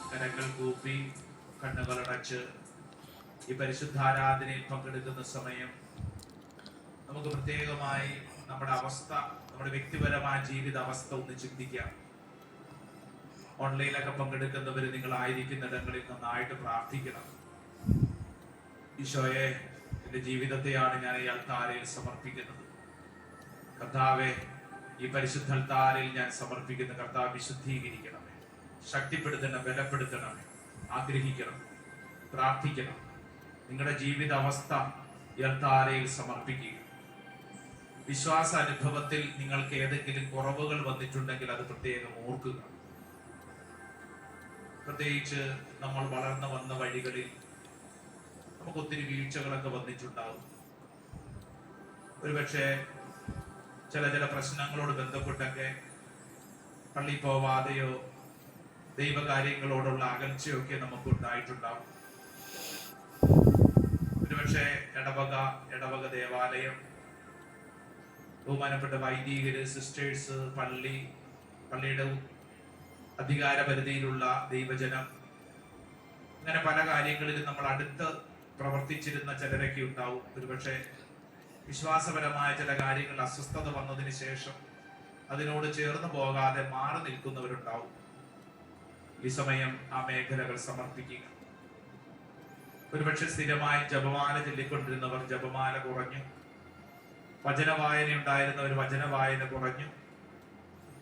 കരങ്ങൾ കൂപ്പി കണ്ണുകളടച്ച് ഈ പരിശുദ്ധാരാധനയിൽ പങ്കെടുക്കുന്ന സമയം നമുക്ക് പ്രത്യേകമായി നമ്മുടെ അവസ്ഥ, നമ്മുടെ വ്യക്തിപരമായ ജീവിത അവസ്ഥ ഒന്ന് ചിന്തിക്കാം. ഓൺലൈനിലൊക്കെ പങ്കെടുക്കുന്നവർ നിങ്ങളായിരിക്കുന്നിടങ്ങളിൽ നന്നായിട്ട് പ്രാർത്ഥിക്കണം. ഈശോയെ, എൻ്റെ ജീവിതത്തെയാണ് ഞാൻ ഈ അൾത്താരയിൽ സമർപ്പിക്കുന്നത്. കർത്താവെ, ഈ പരിശുദ്ധ അൾത്താരയിൽ ഞാൻ സമർപ്പിക്കുന്ന കർത്താവ് വിശുദ്ധീകരിക്കണമേ, ശക്തിപ്പെടുത്തണം, ബലപ്പെടുത്തണമേ, ആഗ്രഹിക്കണം, പ്രാർത്ഥിക്കണം. നിങ്ങളുടെ ജീവിത അവസ്ഥ ഈ അൾത്താരയിൽ സമർപ്പിക്കുക. വിശ്വാസ അനുഭവത്തിൽ നിങ്ങൾക്ക് ഏതെങ്കിലും കുറവുകൾ വന്നിട്ടുണ്ടെങ്കിൽ അത് പ്രത്യേകം ഓർക്കുക. പ്രത്യേകിച്ച് നമ്മൾ വളർന്നു വന്ന വഴികളിൽ നമുക്ക് ഒത്തിരി വീഴ്ചകളൊക്കെ വന്നിട്ടുണ്ടാവും. ഒരുപക്ഷെ ചില പ്രശ്നങ്ങളോട് ബന്ധപ്പെട്ടൊക്കെ പള്ളി പോവാതെയോ ദൈവകാര്യങ്ങളോടുള്ള അകൽച്ചയൊക്കെ നമുക്ക് ഉണ്ടായിട്ടുണ്ടാവും. ഒരുപക്ഷെ ഇടവക ദേവാലയം, ബഹുമാനപ്പെട്ട വൈദികര്, സിസ്റ്റേഴ്സ്, പള്ളിയുടെ അധികാര പരിധിയിലുള്ള ദൈവജനം, അങ്ങനെ പല കാര്യങ്ങളിലും നമ്മൾ അടുത്ത് പ്രവർത്തിച്ചിരുന്ന ചിലരൊക്കെ ഉണ്ടാവും. ഒരുപക്ഷെ വിശ്വാസപരമായ ചില കാര്യങ്ങൾ അസ്വസ്ഥത വന്നതിന് ശേഷം അതിനോട് ചേർന്ന് പോകാതെ മാറി നിൽക്കുന്നവരുണ്ടാവും. ഈ സമയം ആ മേഖലകൾ സമർപ്പിക്കുക. ഒരുപക്ഷെ സ്ഥിരമായി ജപമാല ചൊല്ലിക്കൊണ്ടിരുന്നവർ ജപമാല കുറഞ്ഞു, വചനവായന ഉണ്ടായിരുന്നവർ വചനവായന കുറഞ്ഞു.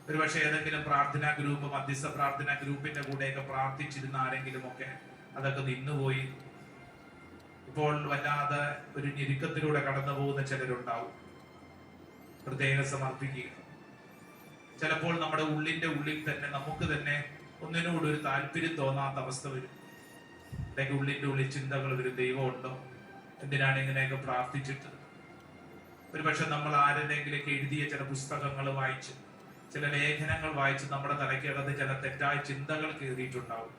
ഒരുപക്ഷെ ഏതെങ്കിലും പ്രാർത്ഥനാ ഗ്രൂപ്പ്, മധ്യസ്ഥ പ്രാർത്ഥനാ ഗ്രൂപ്പിന്റെ കൂടെയൊക്കെ പ്രാർത്ഥിച്ചിരുന്ന ആരെങ്കിലും ഒക്കെ അതൊക്കെ നിന്നുപോയി. ഇപ്പോൾ വല്ലാതെ ഒരു ഞെരുക്കത്തിലൂടെ കടന്നു പോകുന്ന ചിലരുണ്ടാവും. പ്രത്യേകം സമർപ്പിക്കുക. ചിലപ്പോൾ നമ്മുടെ ഉള്ളിന്റെ ഉള്ളിൽ തന്നെ നമുക്ക് തന്നെ ഒന്നിനോട് ഒരു താല്പര്യം തോന്നാത്ത അവസ്ഥ വരും. അല്ലെങ്കിൽ ഉള്ളിന്റെ ഉള്ളിൽ ചിന്തകൾ വരും, ദൈവമുണ്ടോ, എന്തിനാണ് ഇങ്ങനെയൊക്കെ പ്രാർത്ഥിച്ചിട്ട്. ഒരുപക്ഷെ നമ്മൾ ആരെങ്കിലേക്ക് എഴുതിയ ചില പുസ്തകങ്ങൾ വായിച്ച്, ചില ലേഖനങ്ങൾ വായിച്ച് നമ്മുടെ തലയ്ക്കകത്ത് ചില തെറ്റായ ചിന്തകൾ കയറിയിട്ടുണ്ടാവും.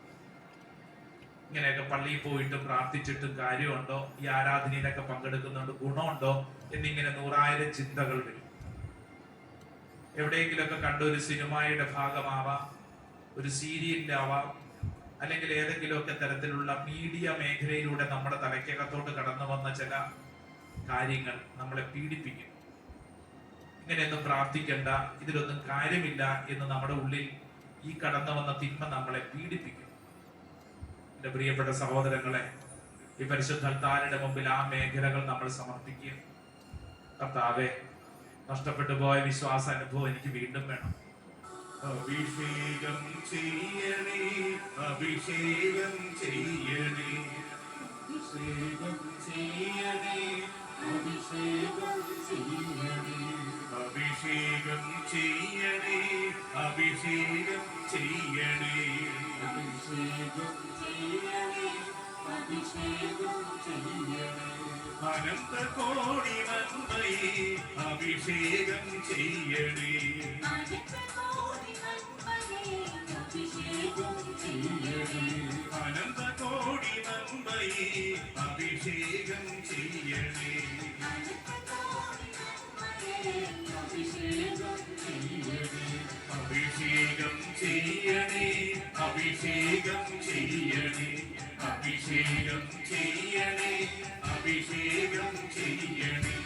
ഇങ്ങനെയൊക്കെ പള്ളിയിൽ പോയിട്ടും പ്രാർത്ഥിച്ചിട്ടും കാര്യമുണ്ടോ, ഈ ആരാധനയിലൊക്കെ പങ്കെടുക്കുന്നുണ്ട് ഗുണമുണ്ടോ എന്നിങ്ങനെ 100,000 ചിന്തകൾ വരും. എവിടെയെങ്കിലുമൊക്കെ കണ്ട ഒരു സിനിമയുടെ ഭാഗമാവാം, ഒരു സീരിയലിലാവാം, അല്ലെങ്കിൽ ഏതെങ്കിലുമൊക്കെ തരത്തിലുള്ള മീഡിയ മേഖലയിലൂടെ നമ്മുടെ തലയ്ക്കകത്തോട്ട് കടന്നു വന്ന ചില കാര്യങ്ങൾ നമ്മളെ പീഡിപ്പിക്കും. ഇങ്ങനെയൊന്നും പ്രാർത്ഥിക്കണ്ട, ഇതിലൊന്നും കാര്യമില്ല എന്ന് നമ്മുടെ ഉള്ളിൽ ഈ കടന്നു വന്ന തിന്മ നമ്മളെ പീഡിപ്പിക്കും. എന്റെ പ്രിയപ്പെട്ട സഹോദരങ്ങളെ, ഈ പരിശുദ്ധ അൾത്താരയുടെ മുമ്പിൽ ആ മേഖലകൾ നമ്മൾ സമർപ്പിക്കുക. കർത്താവേ, നഷ്ടപ്പെട്ടു പോയ വിശ്വാസ അനുഭവം എനിക്ക് വീണ്ടും വേണം. അഭിഷേകം ചെയ്യണേ, അഭിഷേകം ചെയ്യണേ, അഭിഷേകം ചെയ്യണേ, അഭിഷേകം ചെയ്യണേ, അഭിഷേകം ചെയ്യണേ, അഭിഷേകം ചെയ്യണേ, അഭിഷേകം ചെയ്യണേ, അഭിഷേകം ചെയ്യണേ. അനന്ത കോടി നന്മയെ അഭിഷേകം ചെയ്യണേ, അനന്ത കോടി നന്മയെ അഭിഷേകം ചെയ്യണേ, അഭിഷേകം ചെയ്യണേ, അഭിഷേകം ചെയ്യണേ, അഭിഷേകം ചെയ്യണേ, അഭിഷേകം ചെയ്യണേ.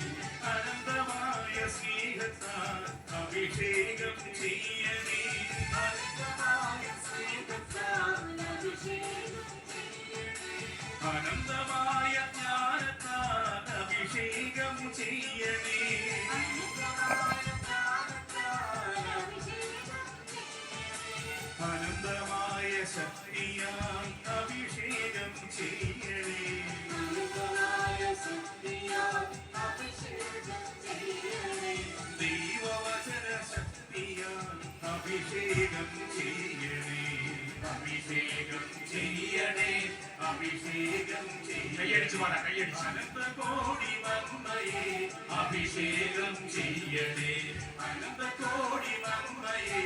അനന്തമായ സ്നേഹത്താൽ അഭിഷേകം ചെയ്യണേ, അനന്തമായ സ്നേഹത്താൽ അഭിഷേകം ചെയ്യണേ, അനന്തമായ ജ്ഞാനത്താൽ അഭിഷേകം ചെയ്യണേ, അനന്തമായ ശക്തിയാൽ അഭിഷേകം ചെയ്യണേ, ദൈവവചന ശക്തിയാൽ അഭിഷേകം ചെയ്യണേ, അഭിഷേകം ചെയ്യണേ, അഭിഷേകം ചെയ്യണേ. അനന്ത കോടി നന്മയെ അഭിഷേകം അഭിഷേകം ചെയ്യണേ അനന്തകോടി നന്മയെ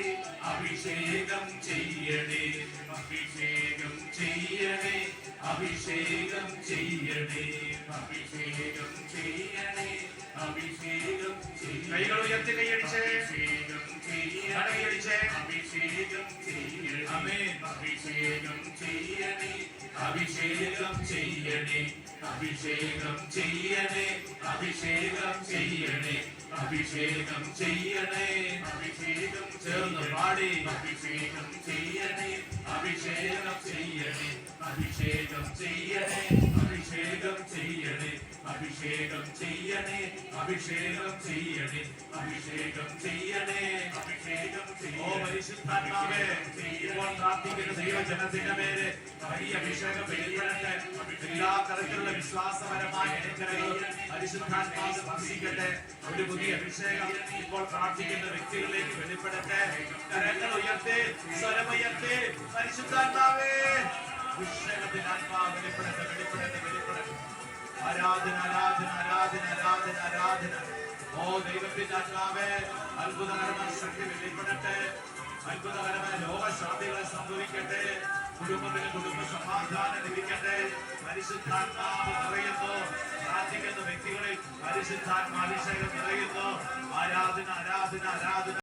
അഭിഷേകം ചെയ്യണേ അഭിഷേകം ചെയ്യണേ അഭിഷേകം ചെയ്യണേ അഭിഷേകം ചെയ്യണേ അഭിഷേകം കൈകൾ ഉയർത്തി കൈയടിച്ച് അഭിഷേകം കൈയടിച്ച് അഭിഷേകം ചെയ്യണേ അഭിഷേകം ചെയ്യണേ അഭിഷേകം ചെയ്യണേ അഭിഷേകം ചെയ്യണേ അഭിഷേകം ചെയ്യണേ അഭിഷേകം ചെയ്യണേ അഭിഷേകം ചേർന്ന് പാടി അഭിഷേകം ചെയ്യണേ അഭിഷേകം ചെയ്യണേ അഭിഷേകം ചെയ്യണേ അഭിഷേകം ചെയ്യണേ അഭിഷേകം ചെയ്യണേ അഭിഷേകം ചെയ്യണേ അഭിഷേകം ചെയ്യണേ അഭിഷേകം ഓ പരിശുദ്ധാത്മാവേ, ഇപ്പോൾ പ്രാർത്ഥിക്കുന്ന ദൈവജനത്തിന്റെ പേര് വലിയ അഭിഷേകം വെളിപ്പെടട്ടെ. എല്ലാ തരത്തിലുള്ള വിശ്വാസപരമായ മേഖലകളും പരിശുദ്ധാത്മാവ് സ്പർശിക്കട്ടെ. ഒരു പുതിയ അഭിഷേകം ഇപ്പോൾ പ്രാർത്ഥിക്കുന്ന വ്യക്തികളിലേക്ക് വെളിപ്പെടട്ടെ. കരങ്ങൾ ഉയർത്തി, സ്വരമുയർത്തി, പരിശുദ്ധാത്മാവേ, അഭിഷേകത്തിന്റെ ആത്മാവ് വെളിപ്പെടട്ടെ, വെളിപ്പെടട്ടെ, വെളിപ്പെടട്ടെ. ആരാധന, ആരാധന, ആരാധന, ആരാധന, ആരാധന. ഓ ദൈവത്തിന്റെ ആത്മാവേ, അത്ഭുതകരമായ ശക്തി വെളിപ്പെടട്ടെ. അത്ഭുതകരമായ ലോകശാന്തികൾ സംഭവിക്കട്ടെ. കുടുംബത്തിന് കുടുംബ സമാധാനം ലഭിക്കട്ടെ. പരിശുദ്ധാത്മാവ് നിറയുന്നു. പ്രാർത്ഥിക്കുന്ന വ്യക്തികളിൽ പരിശുദ്ധാത്മാഭിഷേകം നിറയുന്നു. ആരാധന, ആരാധന, ആരാധന.